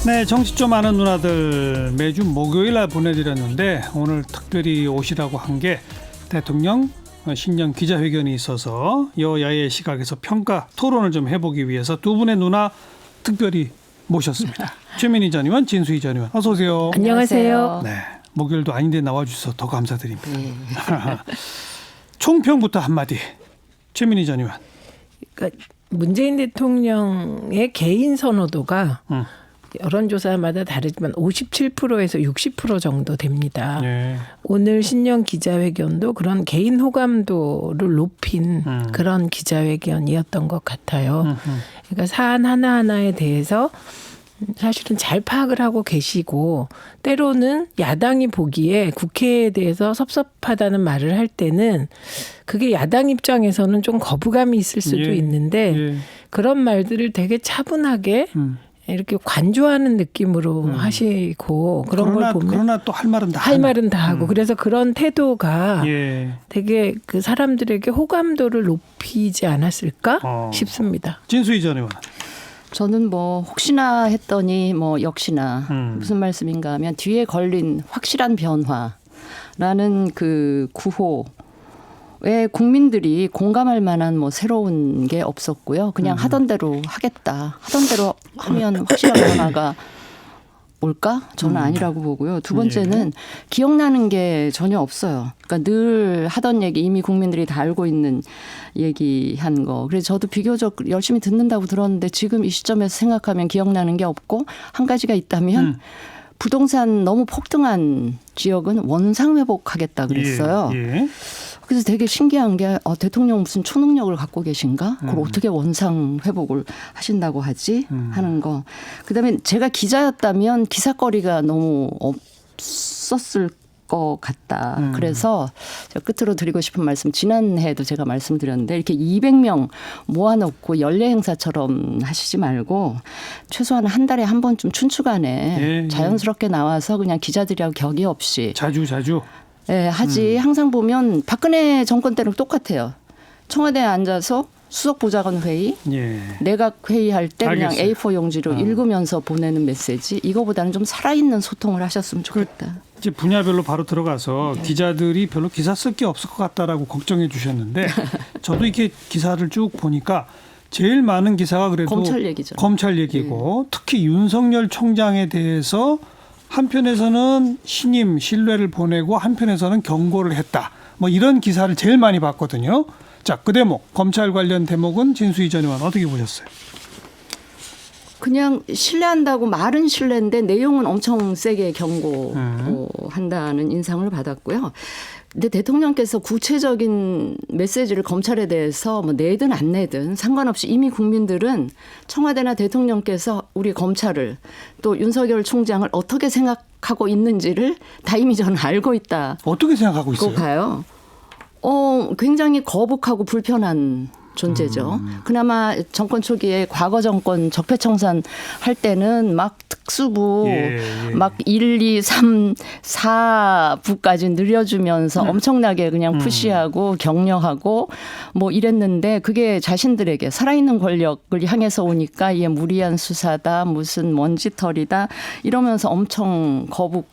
네, 정치 좀 아는 누나들 매주 목요일 날 보내드렸는데 오늘 특별히 오시라고 한 게 대통령 신년 기자회견이 있어서 여야의 시각에서 평가 토론을 좀 해보기 위해서 두 분의 누나 특별히 모셨습니다. 최민희 전 의원, 진수희 전 의원 어서 오세요. 안녕하세요. 네, 목요일도 아닌데 나와주셔서 더 감사드립니다. 총평부터 한마디. 최민희 전 의원. 그러니까 문재인 대통령의 개인 선호도가 여론조사마다 다르지만 57%에서 60% 정도 됩니다. 네. 오늘 신년 기자회견도 그런 개인 호감도를 높인 그런 기자회견이었던 것 같아요. 그러니까 사안 하나하나에 대해서 사실은 잘 파악을 하고 계시고 때로는 야당이 보기에 국회에 대해서 섭섭하다는 말을 할 때는 그게 야당 입장에서는 좀 거부감이 있을 수도 있는데 그런 말들을 되게 차분하게 이렇게 관조하는 느낌으로 하시고 그런 걸 보면 그러나 또 할 말은 다 할 말은 다 하고 그래서 그런 태도가 되게 그 사람들에게 호감도를 높이지 않았을까 싶습니다. 진수희 전 의원. 저는 뭐 혹시나 했더니 뭐 역시나 무슨 말씀인가 하면 뒤에 걸린 확실한 변화라는 그 구호에 국민들이 공감할 만한 뭐 새로운 게 없었고요. 그냥 하던 대로 하겠다. 하던 대로 하면 확실한 변화가 올까? 저는 아니라고 보고요. 두 번째는 기억나는 게 전혀 없어요. 그러니까 늘 하던 얘기 이미 국민들이 다 알고 있는 얘기한 거. 그래서 저도 비교적 열심히 듣는다고 들었는데 지금 이 시점에서 생각하면 기억나는 게 없고 한 가지가 있다면 부동산 너무 폭등한 지역은 원상 회복하겠다 그랬어요. 그래서 되게 신기한 게 대통령 무슨 초능력을 갖고 계신가? 그걸 어떻게 원상 회복을 하신다고 하지? 하는 거. 그다음에 제가 기자였다면 기사거리가 너무 없었을 것 같다. 그래서 제가 끝으로 드리고 싶은 말씀 지난해에도 제가 말씀드렸는데 이렇게 200명 모아놓고 연례 행사처럼 하시지 말고 최소한 한 달에 한 번쯤 춘추관에 자연스럽게 나와서 그냥 기자들이랑 격의 없이 자주 네, 하지. 항상 보면 박근혜 정권 때는 똑같아요. 청와대에 앉아서 수석보좌관 회의, 내각 회의할 때 그냥 A4 용지로 읽으면서 보내는 메시지. 이거보다는 좀 살아있는 소통을 하셨으면 좋겠다. 이제 분야별로 바로 들어가서 기자들이 별로 기사 쓸 게 없을 것 같다라고 걱정해 주셨는데 저도 이렇게 기사를 쭉 보니까 제일 많은 기사가 그래도 검찰 얘기죠. 검찰 얘기고 특히 윤석열 총장에 대해서 한편에서는 신임 신뢰를 보내고 한편에서는 경고를 했다. 뭐 이런 기사를 제일 많이 봤거든요. 자, 그 대목 검찰 관련 대목은 진수희 전 의원 어떻게 보셨어요? 그냥 신뢰한다고 말은 신뢰인데 내용은 엄청 세게 경고한다는 인상을 받았고요. 근데 대통령께서 구체적인 메시지를 검찰에 대해서 뭐 내든 안 내든 상관없이 이미 국민들은 청와대나 대통령께서 우리 검찰을 또 윤석열 총장을 어떻게 생각하고 있는지를 다 이미 저는 알고 있다. 어떻게 생각하고 있어요? 가요. 굉장히 거북하고 불편한 존재죠. 그나마 정권 초기에 과거 정권 적폐청산 할 때는 막 특수부 막 1, 2, 3, 4부까지 늘려주면서 엄청나게 그냥 푸시하고 격려하고 뭐 이랬는데 그게 자신들에게 살아있는 권력을 향해서 오니까 이게 무리한 수사다 무슨 먼지털이다 이러면서 엄청 하고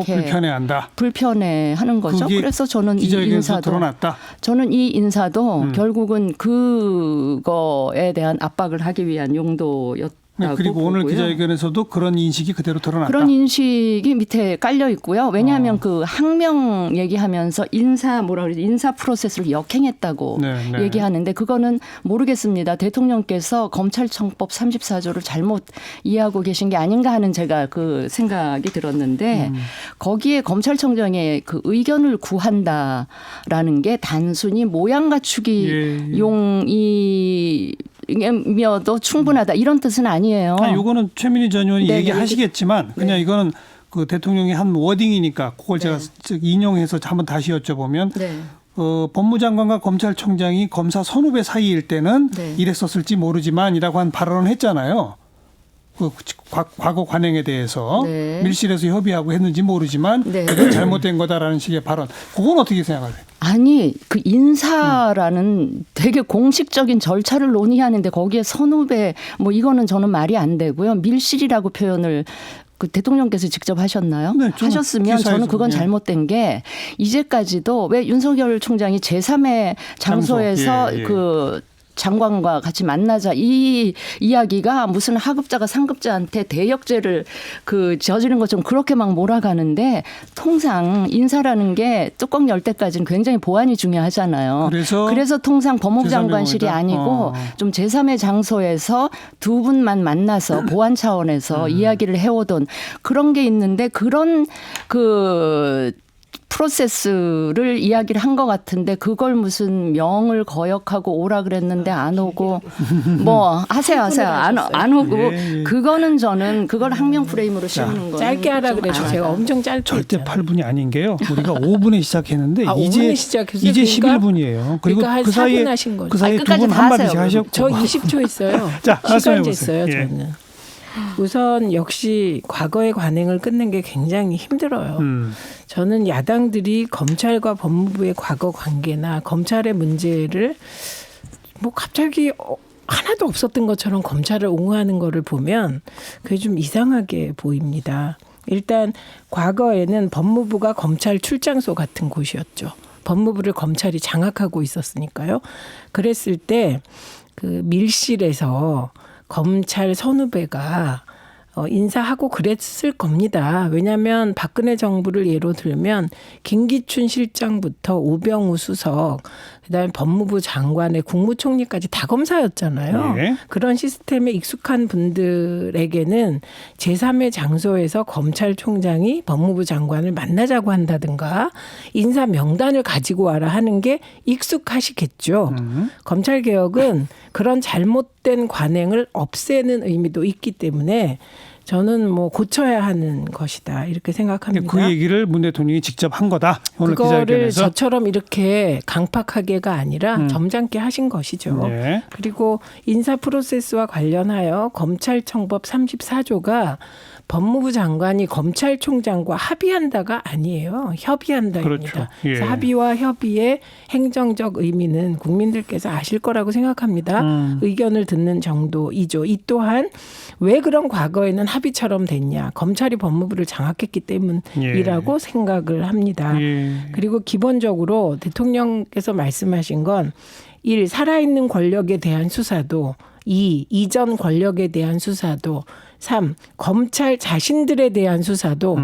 불편해한다. 불편해하는 거죠. 그래서 저는 이 인사도 드러났다. 저는 이 인사도 결국은 그거에 대한 압박을 하기 위한 용도였다고 그리고 보고요. 오늘 기자회견에서도 그런 인식이 그대로 드러났다. 그런 인식이 밑에 깔려 있고요. 왜냐하면 그 항명 얘기하면서 인사 프로세스를 역행했다고 얘기하는데 그거는 모르겠습니다. 대통령께서 검찰청법 34조를 잘못 이해하고 계신 게 아닌가 하는 제가 그 생각이 들었는데 거기에 검찰청장의 그 의견을 구한다라는 게 단순히 모양 갖추기 용이며도 충분하다 이런 뜻은 아니에요. 이거는 최민희 전 의원이 얘기하시겠지만 그냥 이거는 그 대통령의 한 워딩이니까 그걸 제가 인용해서 한번 다시 여쭤보면 법무장관과 검찰총장이 검사 선후배 사이일 때는 이랬었을지 모르지만이라고 한 발언을 했잖아요. 과거 관행에 대해서 네. 밀실에서 협의하고 했는지 모르지만 네. 그게 잘못된 거다라는 식의 발언. 그건 어떻게 생각하세요? 아니 그 인사라는 되게 공식적인 절차를 논의하는데 거기에 선후배 뭐 이거는 저는 말이 안 되고요. 밀실이라고 표현을 그 대통령께서 직접 하셨나요? 네, 저는 하셨으면 기사에서, 저는 그건 예. 잘못된 게 이제까지도 왜 윤석열 총장이 제3의 장소에서 장소. 예, 예. 그 장관과 같이 만나자 이 이야기가 무슨 하급자가 상급자한테 대역죄를 그 저지른 것처럼 그렇게 막 몰아가는데 통상 인사라는 게 뚜껑 열 때까지는 굉장히 보안이 중요하잖아요. 그래서 통상 법무부 장관실이 아니고 좀 제3의 장소에서 두 분만 만나서 보안 차원에서 이야기를 해오던 그런 게 있는데 그런 그 프로세스를 이야기를 한 것 같은데 그걸 무슨 명을 거역하고 오라 그랬는데 안 오고 뭐 하세요 안 오고 예. 그거는 저는 그걸 항명 프레임으로 씌우는 거예요. 짧게 하라 그래서 제가 엄청 짧게 절대 했잖아요. 8분이 아닌 게요. 우리가 5분에 시작했는데 5분에 시작했어요? 이제 그러니까? 11분이에요. 그리고 그러니까 한 그 사이에 4분 하신 거죠. 그 사이에 두 끝까지 분 다 한마디씩 하세요. 하셨고. 저 20초 있어요. 자, 말씀해 시간 보세요. 쟀어요. 예. 저는. 우선 역시 과거의 관행을 끊는 게 굉장히 힘들어요. 저는 야당들이 검찰과 법무부의 과거 관계나 검찰의 문제를 뭐 갑자기 하나도 없었던 것처럼 검찰을 옹호하는 거를 보면 그게 좀 이상하게 보입니다. 일단 과거에는 법무부가 검찰 출장소 같은 곳이었죠. 법무부를 검찰이 장악하고 있었으니까요. 그랬을 때 그 밀실에서 검찰 선후배가 인사하고 그랬을 겁니다. 왜냐하면 박근혜 정부를 예로 들면 김기춘 실장부터 우병우 수석, 그다음에 법무부 장관의 국무총리까지 다 검사였잖아요. 네. 그런 시스템에 익숙한 분들에게는 제3의 장소에서 검찰총장이 법무부 장관을 만나자고 한다든가 인사 명단을 가지고 와라 하는 게 익숙하시겠죠. 검찰개혁은 그런 잘못된 관행을 없애는 의미도 있기 때문에 저는 뭐 고쳐야 하는 것이다 이렇게 생각합니다. 그 얘기를 문 대통령이 직접 한 거다. 오늘 그거를 기자회견에서. 저처럼 이렇게 강팍하게가 아니라 점잖게 하신 것이죠. 네. 그리고 인사 프로세스와 관련하여 검찰청법 34조가 법무부 장관이 검찰총장과 합의한다가 아니에요. 협의한다입니다. 그렇죠. 예. 그래서 합의와 협의의 행정적 의미는 국민들께서 아실 거라고 생각합니다. 의견을 듣는 정도이죠. 이 또한 왜 그런 과거에는 합의처럼 됐냐. 검찰이 법무부를 장악했기 때문이라고 생각을 합니다. 예. 그리고 기본적으로 대통령께서 말씀하신 건 1. 살아있는 권력에 대한 수사도 2. 이전 권력에 대한 수사도 3. 검찰 자신들에 대한 수사도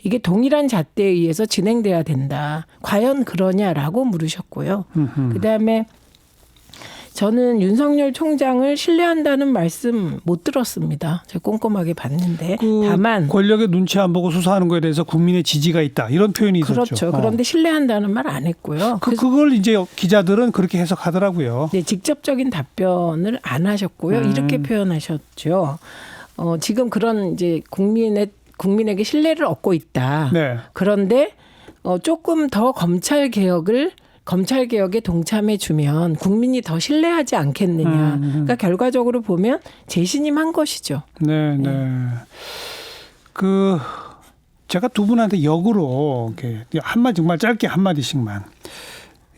이게 동일한 잣대에 의해서 진행돼야 된다. 과연 그러냐라고 물으셨고요. 그다음에 저는 윤석열 총장을 신뢰한다는 말씀 못 들었습니다. 제가 꼼꼼하게 봤는데. 다만 권력의 눈치 안 보고 수사하는 거에 대해서 국민의 지지가 있다. 이런 표현이 있었죠. 그렇죠. 그런데 신뢰한다는 말 안 했고요. 그걸 이제 기자들은 그렇게 해석하더라고요. 네, 직접적인 답변을 안 하셨고요. 이렇게 표현하셨죠. 지금 그런 이제 국민에게 신뢰를 얻고 있다. 네. 그런데 조금 더 검찰 개혁에 동참해 주면 국민이 더 신뢰하지 않겠느냐. 그러니까 결과적으로 보면 재신임한 것이죠. 네, 네. 제가 두 분한테 역으로 이렇게 정말 짧게 한 마디씩만.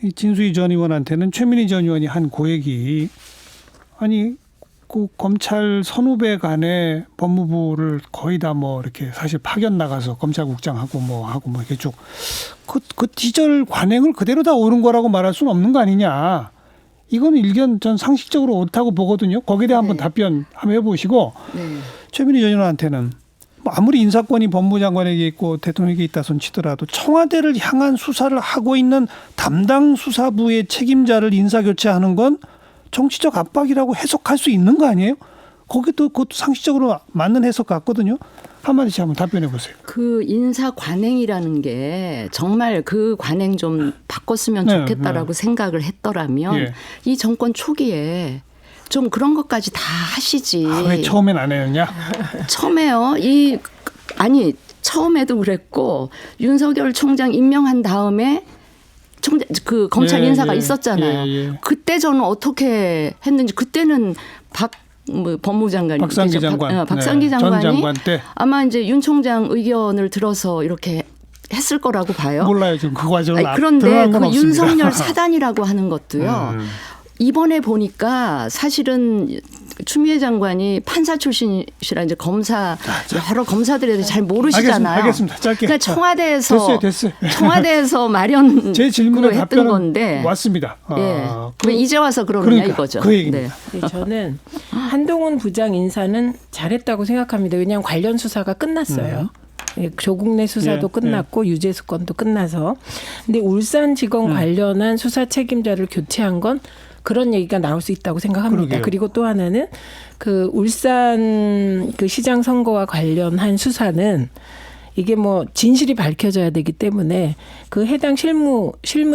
이 진수희 전 의원한테는 최민희 전 의원이 한 고액이 아니 그 검찰 선후배 간에 법무부를 거의 다 뭐 이렇게 사실 파견 나가서 검찰국장하고 뭐 이렇게 쭉 그 시절 관행을 그대로 다 옳은 거라고 말할 수는 없는 거 아니냐. 이거는 일견 전 상식적으로 옳다고 보거든요. 거기에 대해 한번 답변 한번 해보시고 최민희 전 의원한테는 뭐 아무리 인사권이 법무부 장관에게 있고 대통령에게 있다 손 치더라도 청와대를 향한 수사를 하고 있는 담당 수사부의 책임자를 인사교체하는 건 정치적 압박이라고 해석할 수 있는 거 아니에요? 그것도 상식적으로 맞는 해석 같거든요. 한마디씩 한번 답변해 보세요. 그 인사 관행이라는 게 정말 그 관행 좀 바꿨으면 좋겠다라고 생각을 했더라면 이 정권 초기에 좀 그런 것까지 다 하시지. 왜 처음엔 안 했냐? 처음에요. 처음에도 그랬고 윤석열 총장 임명한 다음에 검찰 인사가 있었잖아요. 그때 저는 어떻게 했는지 그때는 뭐 법무장관이 박상기 장관, 박상기 네. 장관이 전 장관 때 아마 이제 윤 총장 의견을 들어서 이렇게 했을 거라고 봐요. 몰라요 지금 그 과정은 그런데 드러난 건 그 없습니다. 윤석열 사단이라고 하는 것도요. 이번에 보니까 사실은 추미애 장관이 판사 출신이시라 이제 검사 여러 검사들에 대해서 잘 모르시잖아요. 알겠습니다. 짧게. 그러니까 청와대에서 됐어요. 청와대에서 마련 제 질문에 했던 답변은 건데 왔습니다. 예. 왜 이제 와서 그러느냐 그러니까, 이거죠. 그 얘기입니다. 네, 저는 한동훈 부장 인사는 잘했다고 생각합니다. 왜냐하면 관련 수사가 끝났어요. 예, 조국 내 수사도 끝났고 유재수 건도 끝나서. 근데 울산지검 관련한 수사 책임자를 교체한 건 그런 얘기가 나올 수 있다고 생각합니다. 그러게요. 그리고 또 하나는 그 울산 그 시장 선거와 관련한 수사는 이게 뭐 진실이 밝혀져야 되기 때문에 그 해당 실무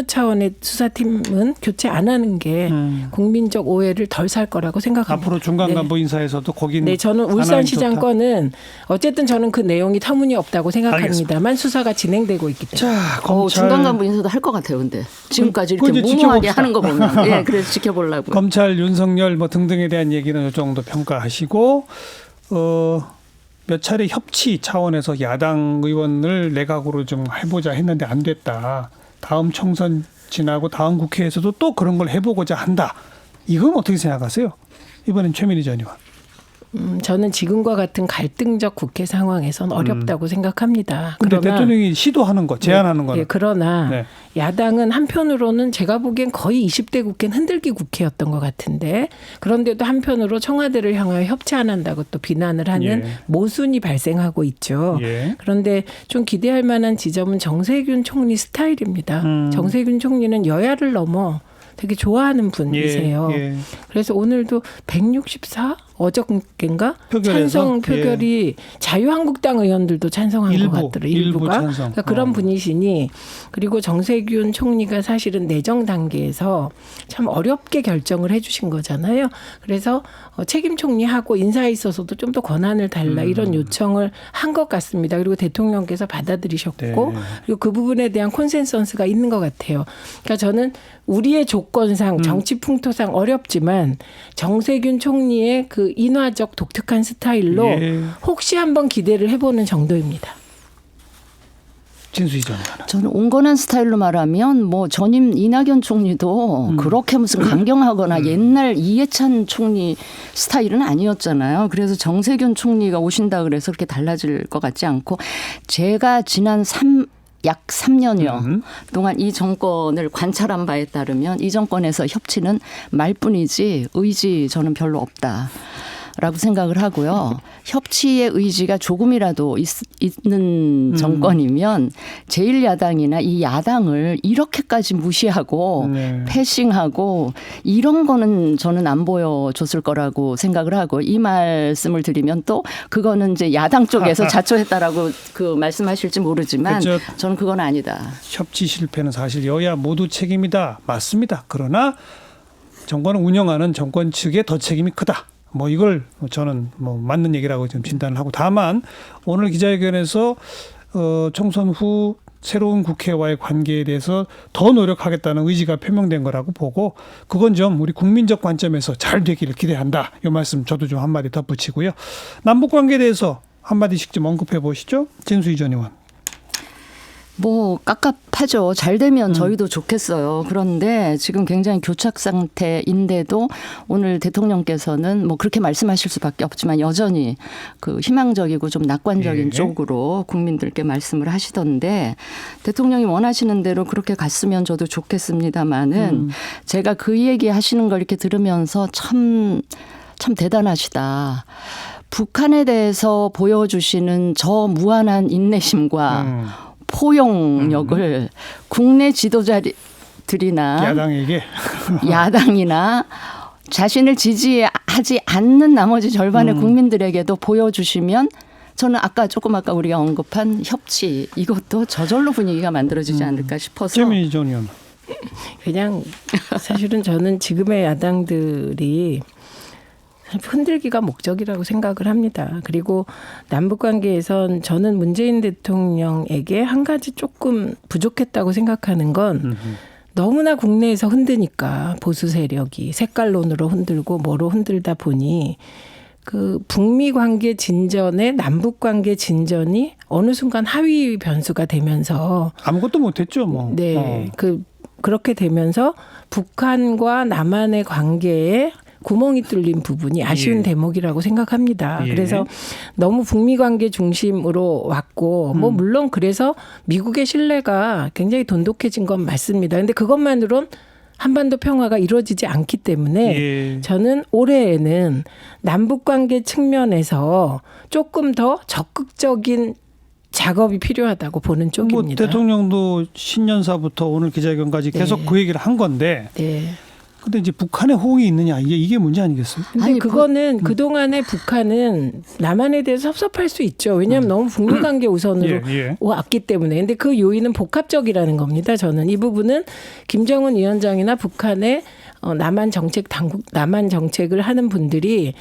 차원의 수사팀은 교체 안 하는 게 국민적 오해를 덜 살 거라고 생각합니다. 앞으로 중간 간부 인사에서도 거긴 네, 저는 울산시장 건은 어쨌든 저는 그 내용이 터무니없다고 생각합니다만 수사가 진행되고 있기 때문에. 자, 검찰 중간 간부 인사도 할 것 같아요. 근데 지금까지 이렇게 이제 무모하게 지켜봅시다. 하는 거 보면 예, 그래서 지켜보려고요. 검찰 윤석열 뭐 등등에 대한 얘기는 이 정도 평가하시고 몇 차례 협치 차원에서 야당 의원을 내각으로 좀 해보자 했는데 안 됐다. 다음 총선 지나고 다음 국회에서도 또 그런 걸 해보고자 한다. 이건 어떻게 생각하세요? 이번엔 최민희 전 의원. 저는 지금과 같은 갈등적 국회 상황에선 어렵다고 생각합니다. 그런데 대통령이 시도하는 거, 제안하는 거는. 예, 그러나 네. 야당은 한편으로는 제가 보기엔 거의 20대 국회는 흔들기 국회였던 것 같은데 그런데도 한편으로 청와대를 향하여 협치 안 한다고 또 비난을 하는 모순이 발생하고 있죠. 예. 그런데 좀 기대할 만한 지점은 정세균 총리 스타일입니다. 정세균 총리는 여야를 넘어 되게 좋아하는 분이세요. 예. 그래서 오늘도 164 어저께인가 표결에서? 찬성 표결이 자유한국당 의원들도 찬성한 것 같더라고요. 일부 일부가. 찬성. 그러니까 그런 분이시니 그리고 정세균 총리가 사실은 내정 단계에서 참 어렵게 결정을 해 주신 거잖아요. 그래서 책임 총리하고 인사에 있어서도 좀 더 권한을 달라 이런 요청을 한 것 같습니다. 그리고 대통령께서 받아들이셨고 네. 그리고 그 부분에 대한 콘센서스가 있는 것 같아요. 그러니까 저는 우리의 조건상 정치 풍토상 어렵지만 정세균 총리의 그 인화적 독특한 스타일로 혹시 한번 기대를 해보는 정도입니다. 진수희 전 의원. 저는 온건한 스타일로 말하면 뭐 전임 이낙연 총리도 그렇게 무슨 강경하거나 옛날 이해찬 총리 스타일은 아니었잖아요. 그래서 정세균 총리가 오신다 그래서 그렇게 달라질 것 같지 않고 제가 지난 약 3년여 동안 이 정권을 관찰한 바에 따르면 이 정권에서 협치는 말뿐이지 의지 저는 별로 없다. 라고 생각을 하고요. 협치의 의지가 조금이라도 있는 정권이면 제1야당이나 이 야당을 이렇게까지 무시하고 패싱하고 이런 거는 저는 안 보여줬을 거라고 생각을 하고 이 말씀을 드리면 또 그거는 이제 야당 쪽에서 자초했다라고 그 말씀하실지 모르지만 그렇죠. 저는 그건 아니다. 협치 실패는 사실 여야 모두 책임이다. 맞습니다. 그러나 정권을 운영하는 정권 측의 더 책임이 크다. 뭐 이걸 저는 뭐 맞는 얘기라고 좀 진단을 하고 다만 오늘 기자회견에서 총선 후 새로운 국회와의 관계에 대해서 더 노력하겠다는 의지가 표명된 거라고 보고 그건 좀 우리 국민적 관점에서 잘 되기를 기대한다. 이 말씀 저도 좀 한마디 덧붙이고요. 남북 관계에 대해서 한마디씩 좀 언급해 보시죠. 진수희 전 의원. 뭐 깝깝하죠. 잘 되면 저희도 좋겠어요. 그런데 지금 굉장히 교착 상태인데도 오늘 대통령께서는 뭐 그렇게 말씀하실 수밖에 없지만 여전히 그 희망적이고 좀 낙관적인 쪽으로 국민들께 말씀을 하시던데 대통령이 원하시는 대로 그렇게 갔으면 저도 좋겠습니다마는 제가 그 얘기 하시는 걸 이렇게 들으면서 참 대단하시다. 북한에 대해서 보여주시는 저 무한한 인내심과 포용력을 국내 지도자들이나 야당이나 자신을 지지하지 않는 나머지 절반의 국민들에게도 보여주시면 저는 아까 우리가 언급한 협치 이것도 저절로 분위기가 만들어지지 않을까 싶어서. 최민희 전 의원. 그냥 사실은 저는 지금의 야당들이 흔들기가 목적이라고 생각을 합니다. 그리고 남북관계에선 저는 문재인 대통령에게 한 가지 조금 부족했다고 생각하는 건 너무나 국내에서 흔드니까 보수 세력이 색깔론으로 흔들고 뭐로 흔들다 보니 그 북미 관계 진전에 남북 관계 진전이 어느 순간 하위 변수가 되면서 아무것도 못했죠, 뭐. 네, 그렇게 되면서 북한과 남한의 관계에 구멍이 뚫린 부분이 아쉬운 예. 대목이라고 생각합니다. 예. 그래서 너무 북미 관계 중심으로 왔고 뭐 물론 그래서 미국의 신뢰가 굉장히 돈독해진 건 맞습니다. 근데 그것만으론 한반도 평화가 이루어지지 않기 때문에 예. 저는 올해에는 남북 관계 측면에서 조금 더 적극적인 작업이 필요하다고 보는 뭐 쪽입니다. 대통령도 신년사부터 오늘 기자회견까지 계속 네. 그 얘기를 한 건데 네. 근데 이제 북한의 호응이 있느냐 이게 문제 아니겠어요? 근데 아니, 그거는 그동안에 북한은 남한에 대해서 섭섭할 수 있죠. 왜냐하면 너무 북미 관계 우선으로 예. 왔기 때문에. 근데 그 요인은 복합적이라는 겁니다. 저는 이 부분은 김정은 위원장이나 북한의 남한 정책을 하는 분들이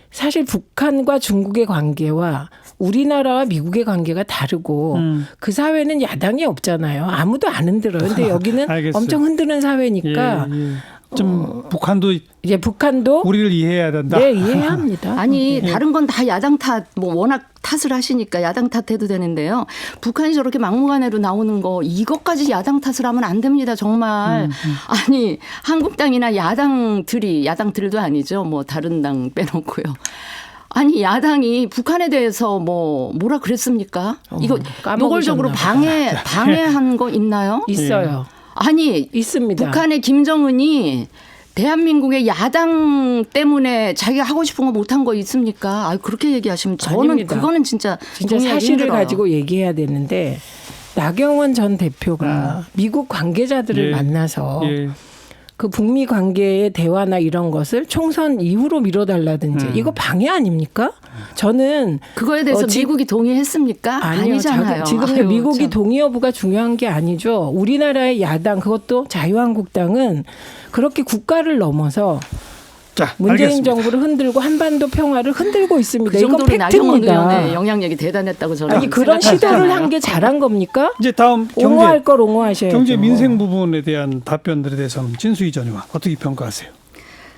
사실 북한과 중국의 관계와 우리나라와 미국의 관계가 다르고 그 사회는 야당이 없잖아요. 아무도 안 흔들어요. 근데 여기는 알겠어요. 엄청 흔드는 사회니까 예. 좀 북한도 이제 북한도 우리를 이해해야 된다. 네, 이해해야 합니다. 아니 다른 건 다 야당 탓, 뭐 워낙 탓을 하시니까 야당 탓해도 되는데요. 북한이 저렇게 막무가내로 나오는 거 이것까지 야당 탓을 하면 안 됩니다. 정말. 아니 한국당이나 야당들도 아니죠. 뭐 다른 당 빼놓고요. 아니 야당이 북한에 대해서 뭐라 그랬습니까? 이거 노골적으로 방해한 거 있나요? 있어요. 아니 있습니다. 북한의 김정은이 대한민국의 야당 때문에 자기가 하고 싶은 거 못한 거 있습니까? 그렇게 얘기하시면 저는 아닙니다. 그거는 진짜 사실을 힘들어요. 가지고 얘기해야 되는데 나경원 전 대표가 미국 관계자들을 예. 만나서 예. 그 북미 관계의 대화나 이런 것을 총선 이후로 미뤄달라든지 이거 방해 아닙니까? 저는 그거에 대해서 미국이 동의했습니까? 아니요. 아니잖아요. 지금 미국이 동의 여부가 중요한 게 아니죠. 우리나라의 야당 그것도 자유한국당은 그렇게 국가를 넘어서 자, 문재인 알겠습니다. 정부를 흔들고 한반도 평화를 흔들고 있습니다. 그 이건 정도로 나경원 의원의 팩트입니다. 영향력이 대단했다고 저는 아니 그런 시도를 한 게 잘한 겁니까? 이제 다음 옹호할 걸 옹호하셔야죠. 경제 민생 부분에 대한 답변들에 대해서는 진수희 전 의원 어떻게 평가하세요?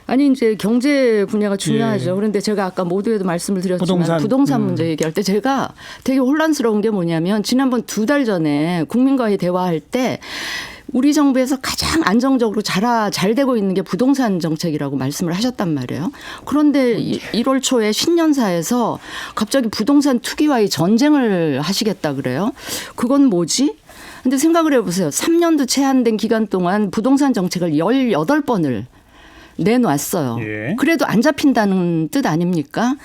아니 이제 경제 분야가 중요하죠. 그런데 제가 아까 모두에도 말씀을 드렸지만 부동산 문제 얘기할 때 제가 되게 혼란스러운 게 뭐냐면 지난번 2달 전에 국민과의 대화할 때 우리 정부에서 가장 안정적으로 잘 되고 있는 게 부동산 정책이라고 말씀을 하셨단 말이에요. 그런데 1월 초에 신년사에서 갑자기 부동산 투기와의 전쟁을 하시겠다 그래요. 그건 뭐지? 근데 생각을 해보세요. 3년도 채 안 된 기간 동안 부동산 정책을 18번을 내놨어요. 예. 그래도 안 잡힌다는 뜻 아닙니까?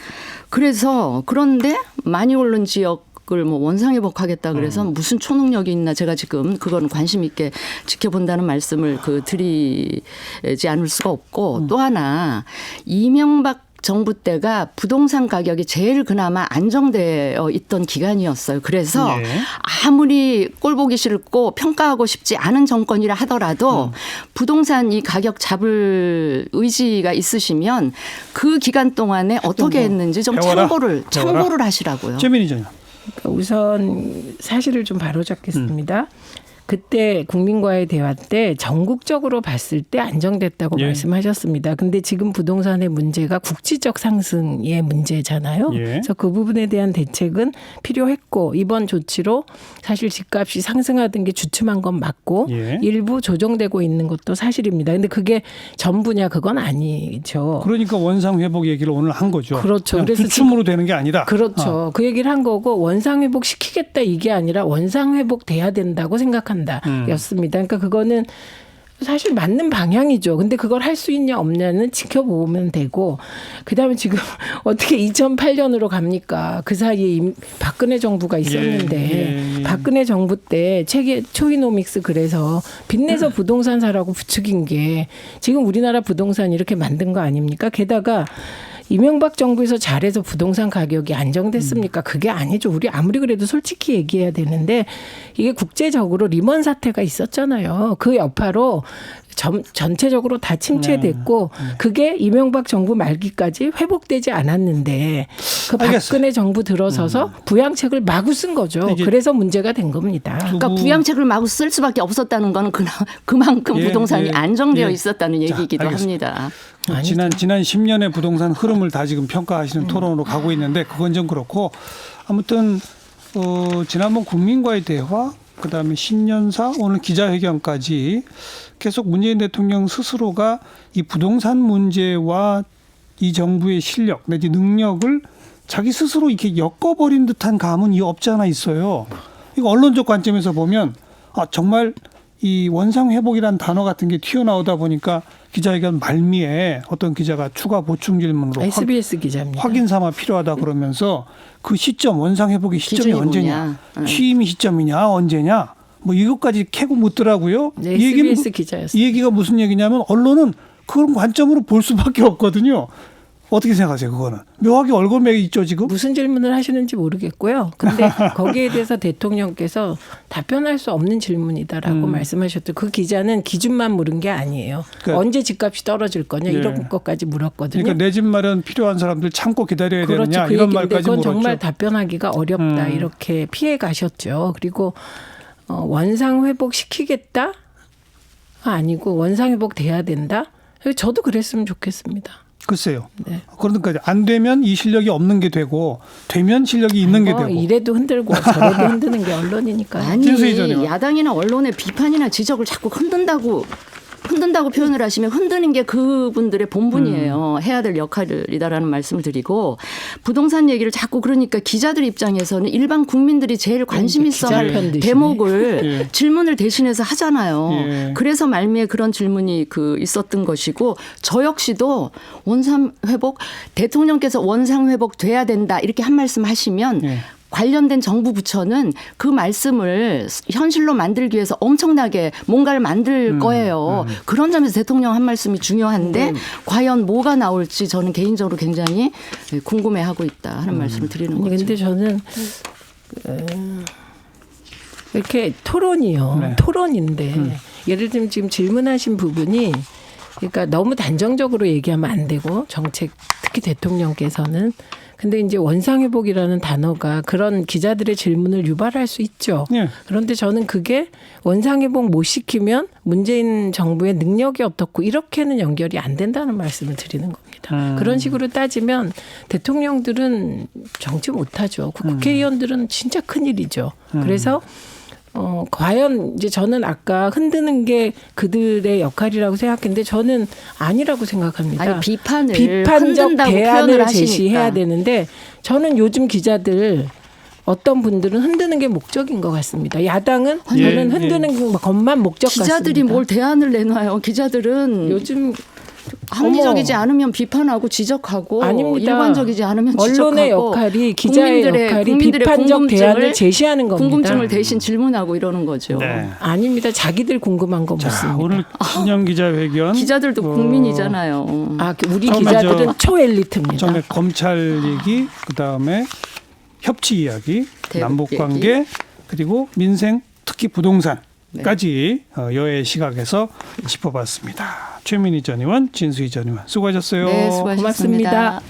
그런데 많이 오른 지역을 뭐 원상회복하겠다 그래서 무슨 초능력이 있나 제가 지금 그건 관심 있게 지켜본다는 말씀을 드리지 않을 수가 없고 또 하나 이명박 정부 때가 부동산 가격이 제일 그나마 안정되어 있던 기간이었어요. 그래서 아무리 꼴보기 싫고 평가하고 싶지 않은 정권이라 하더라도 부동산 이 가격 잡을 의지가 있으시면 그 기간 동안에 어떻게 했는지 좀 참고를 하시라고요. 최민희 전 의원. 그러니까 우선 사실을 좀 바로잡겠습니다. 그때 국민과의 대화 때 전국적으로 봤을 때 안정됐다고 말씀하셨습니다. 근데 지금 부동산의 문제가 국지적 상승의 문제잖아요. 그래서 그 부분에 대한 대책은 필요했고 이번 조치로 사실 집값이 상승하던 게 주춤한 건 맞고 일부 조정되고 있는 것도 사실입니다. 근데 그게 전부냐 그건 아니죠. 그러니까 원상 회복 얘기를 오늘 한 거죠. 그렇죠. 그래서 주춤으로 되는 게 아니다. 그렇죠. 그 얘기를 한 거고 원상 회복 시키겠다 이게 아니라 원상 회복 돼야 된다고 생각한다. 였습니다. 그러니까 그거는 사실 맞는 방향이죠. 근데 그걸 할 수 있냐 없냐는 지켜보면 되고 그다음에 지금 어떻게 2008년으로 갑니까? 그 사이에 박근혜 정부가 있었는데 박근혜 정부 때 초이노믹스 그래서 빚내서 부동산 사라고 부추긴 게 지금 우리나라 부동산 이렇게 만든 거 아닙니까? 게다가 이명박 정부에서 잘해서 부동산 가격이 안정됐습니까? 그게 아니죠. 우리 아무리 그래도 솔직히 얘기해야 되는데 이게 국제적으로 리먼 사태가 있었잖아요. 그 여파로 전체적으로 다 침체됐고 그게 이명박 정부 말기까지 회복되지 않았는데 그 박근혜 알겠어요. 정부 들어서서 부양책을 마구 쓴 거죠. 이제 그래서 문제가 된 겁니다. 그러니까 부양책을 마구 쓸 수밖에 없었다는 거는 그만큼 예, 부동산이 예, 안정되어 예. 있었다는 얘기이기도 알겠습니다. 합니다. 지난 10년의 부동산 흐름을 다 지금 평가하시는 토론으로 가고 있는데 그건 좀 그렇고 아무튼 지난번 국민과의 대화 그다음에 신년사 오늘 기자회견까지 계속 문재인 대통령 스스로가 이 부동산 문제와 이 정부의 실력 내지 능력을 자기 스스로 이렇게 엮어버린 듯한 감은 없지 않아 있어요. 이거 언론적 관점에서 보면 정말 이 원상회복이라는 단어 같은 게 튀어나오다 보니까 기자회견 말미에 어떤 기자가 추가 보충 질문으로 SBS 기자입니다. 확인 삼아 필요하다 그러면서 그 시점 원상회복의 시점이 기준이 언제냐 뭐냐. 취임이 시점이냐 언제냐 뭐 이것까지 캐고 묻더라고요. 네, 이 얘기는 SBS 기자였어요. 이 얘기가 무슨 얘기냐면 언론은 그런 관점으로 볼 수밖에 없거든요. 어떻게 생각하세요? 그거는 묘하게 얼굴매이 있죠 지금. 무슨 질문을 하시는지 모르겠고요. 근데 거기에 대해서 대통령께서 답변할 수 없는 질문이다라고 말씀하셨죠. 그 기자는 기준만 물은 게 아니에요. 그러니까 언제 집값이 떨어질 거냐 예. 이런 것까지 물었거든요. 그러니까 내 집 마련 필요한 사람들 참고 기다려야 그렇죠. 되느냐 그 이런 얘기인데 말까지 그건 물었죠. 정말 답변하기가 어렵다 이렇게 피해 가셨죠. 그리고 원상 회복 시키겠다 아니고 원상 회복 돼야 된다. 저도 그랬으면 좋겠습니다. 글쎄요. 네. 그러니까 안 되면 이 실력이 없는 게 되고 되면 실력이 있는 게 되고. 이래도 흔들고 저래도 흔드는 게 언론이니까요. 아니 진수희 전 의원. 야당이나 언론의 비판이나 지적을 자꾸 흔든다고 표현을 하시면 흔드는 게 그분들의 본분이에요. 해야 될 역할이다라는 말씀을 드리고 부동산 얘기를 자꾸 그러니까 기자들 입장에서는 일반 국민들이 제일 관심 있어 할 기자 편 드시네. 대목을 예. 질문을 대신해서 하잖아요. 예. 그래서 말미에 그런 질문이 있었던 것이고 저 역시도 원상회복 대통령께서 원상회복 돼야 된다 이렇게 한 말씀 하시면 예. 관련된 정부 부처는 그 말씀을 현실로 만들기 위해서 엄청나게 뭔가를 만들 거예요. 그런 점에서 대통령 한 말씀이 중요한데 과연 뭐가 나올지 저는 개인적으로 굉장히 궁금해하고 있다 하는 말씀을 드리는 거죠. 근데 저는 이렇게 토론이요. 네. 토론인데 예를 들면 지금 질문하신 부분이 그러니까 너무 단정적으로 얘기하면 안 되고 정책 특히 대통령께서는 근데 이제 원상회복이라는 단어가 그런 기자들의 질문을 유발할 수 있죠. 예. 그런데 저는 그게 원상회복 못 시키면 문재인 정부의 능력이 어떻고 이렇게는 연결이 안 된다는 말씀을 드리는 겁니다. 그런 식으로 따지면 대통령들은 정치 못하죠. 국회의원들은 진짜 큰일이죠. 그래서 과연 이제 저는 아까 흔드는 게 그들의 역할이라고 생각했는데 저는 아니라고 생각합니다. 아니, 비판을 비판적 흔든다고 대안을 표현을 제시해야 하시니까. 되는데 저는 요즘 기자들 어떤 분들은 흔드는 게 목적인 것 같습니다. 야당은 예, 저는 흔드는 것만 목적 기자들이 같습니다. 뭘 대안을 내놔요. 기자들은 요즘 합리적이지 않으면 비판하고 지적하고 아닙니다. 일관적이지 않으면 언론의 지적하고 역할이 기자의 역할이 비판적 대안을 제시하는 겁니다. 궁금증을 대신 질문하고 이러는 거죠. 네. 아닙니다. 자기들 궁금한 거 자, 묻습니다. 오늘 신년 기자회견. 기자들도 국민이잖아요. 우리 처음에 기자들은 초엘리트입니다. 처음에 검찰 얘기, 그 다음에 협치 이야기, 대북 남북 관계, 얘기. 그리고 민생, 특히 부동산까지 여의 시각에서 짚어봤습니다. 최민희 전 의원, 진수희 전 의원 수고하셨어요. 네, 수고하셨습니다. 고맙습니다.